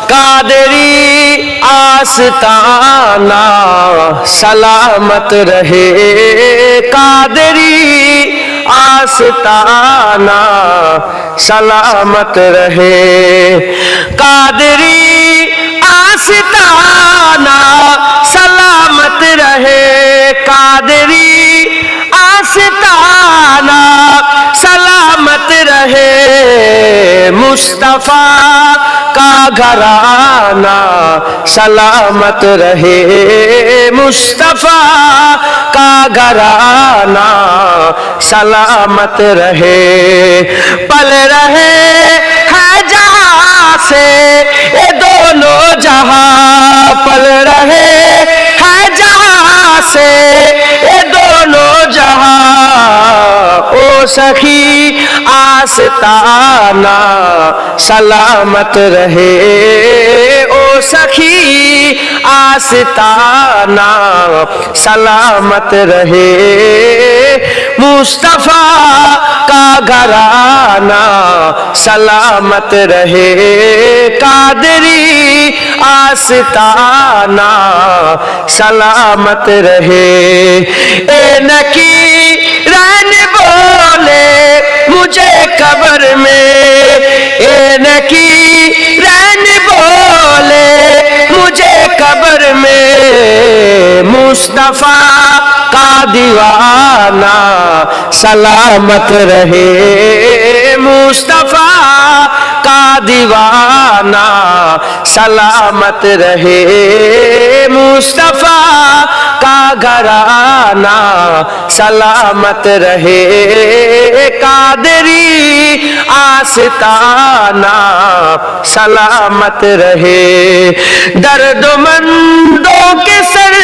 قادری آستانہ سلامت رہے، قادری آستانہ سلامت رہے، قادری آستانہ سلامت رہے، قادری آستانہ سلامت رہے، مصطفیٰ کا گھرانہ سلامت رہے، مصطفیٰ کا گھرانہ سلامت رہے، پل رہے ہیں جہاں سے یہ دونوں جہاں، پل رہے ہیں جہاں سے یہ دونوں جہاں، او سخی آستانہ سلامت رہے، او سخی آستانہ سلامت رہے، مصطفیٰ کا گھرانہ سلامت رہے، قادری آستانہ سلامت رہے، اے نکی رہن بولے مجھے قبر میں، اے نکی رہن بولے مجھے قبر میں، مصطفیٰ کا دیوانہ سلامت رہے، مصطفیٰ کا دیوانہ سلامت رہے، مصطفیٰ کا گھرانہ سلامت رہے، قادری آستانہ سلامت رہے، درد مندوں کے سر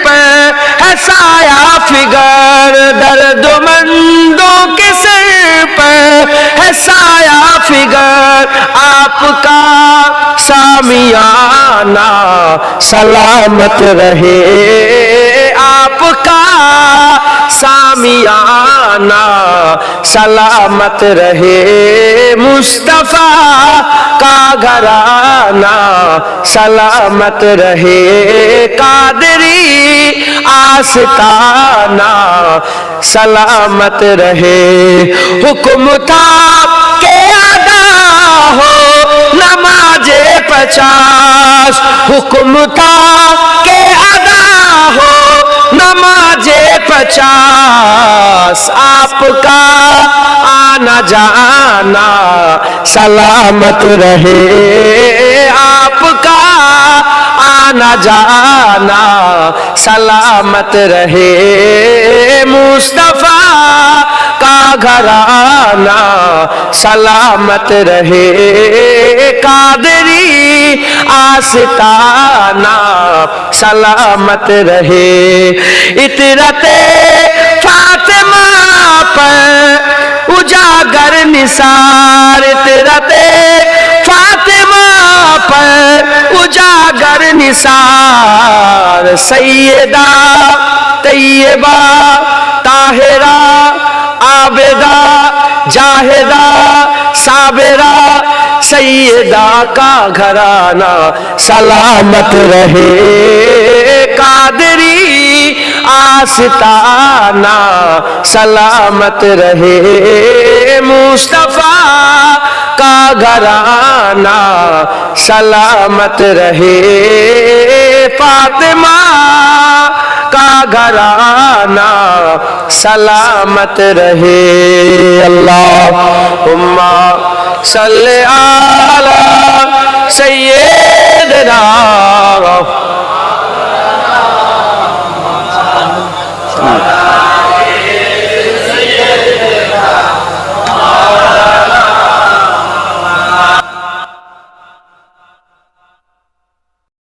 پر ہے سایہ فگر، درد مندوں کے سر پر ہے سایہ فگر، آپ کا سامیانہ سلامت رہے، آپ کا سامیانہ سلامت رہے، مصطفیٰ کا گھرانہ سلامت رہے، قادری آستانہ سلامت رہے، حکم تھا کہ ادا ہو نماز 50، حکم تھا کہ ادا ہو نماز 50، آپ کا آنا جانا سلامت رہے، آپ کا آنا جانا سلامت رہے، مصطفیٰ کا گھرانہ سلامت رہے، قادری آستانہ سلامت رہے، عطرت فاطمہ پر اجاگر نثار، عطرت فاطمہ پر اجاگر نثار، سیدہ طیبہ طاہرہ عابدہ جاہدہ صابرہ سیدہ کا گھرانہ سلامت رہے، قادری آستانہ سلامت رہے، مصطفیٰ کا گھرانہ سلامت رہے، فاطمہ کا گھرانہ سلامت رہے، اللہم صلی علی سیدنا